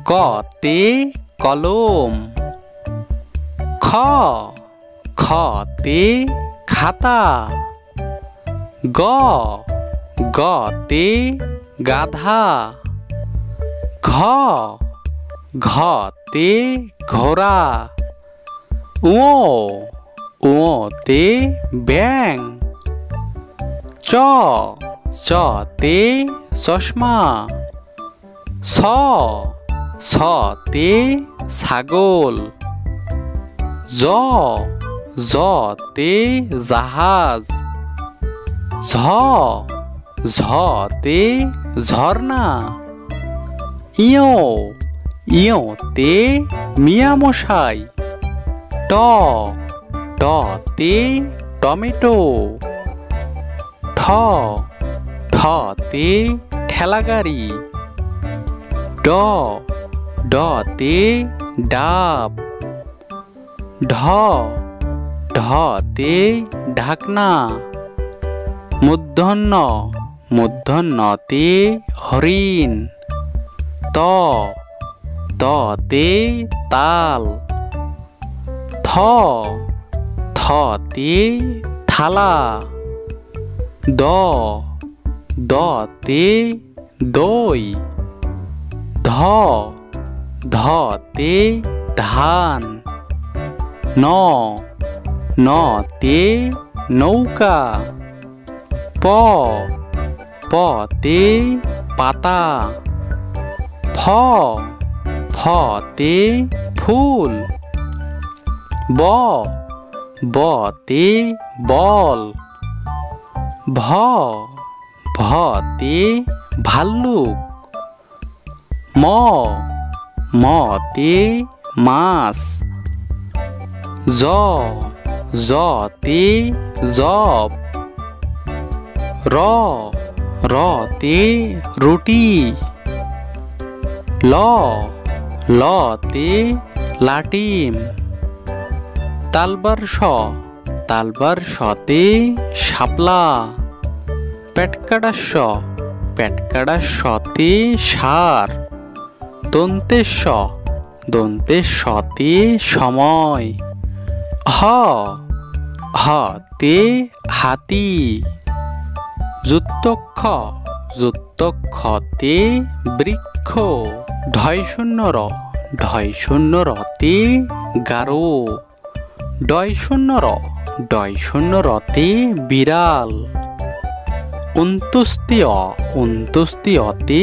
কতে কলম, খতে খাতা, গতে গাধা, ঘতে ঘোড়া, ওতে ব্যাঙ, চতে চশমা, সতে ছাগল, জতে জাহাজ, ঝতে ঝর্ণা, ইয়তে মিয়ামশাই, টতে টমেটো, ঠতে ঠেলাগাড়ি, ডতে ডাব, ঢতে ঢাকনা, মূর্ধন্যতে হরিণ, ততে তাল, থতে থালা, দতে দই, ধতে ধান, নতে নৌকা, পতে পাতা, ফতে ফুল, বতে বল, ভতে ভাল্লুক, মতে মাছ, জতে জব, রতে রুটি, লতে লাটিম, তালবার শতে শাপলা, পেটকাটা শতে ষাঁড়, দন্তের শতে সময়, হতে হাতি, যুক্তক্ষতে বৃক্ষ, ঢয়শূন্যরতে গারো, ডয়শূন্যরতে বিড়াল, অন্ত্যুষ্টিয়তে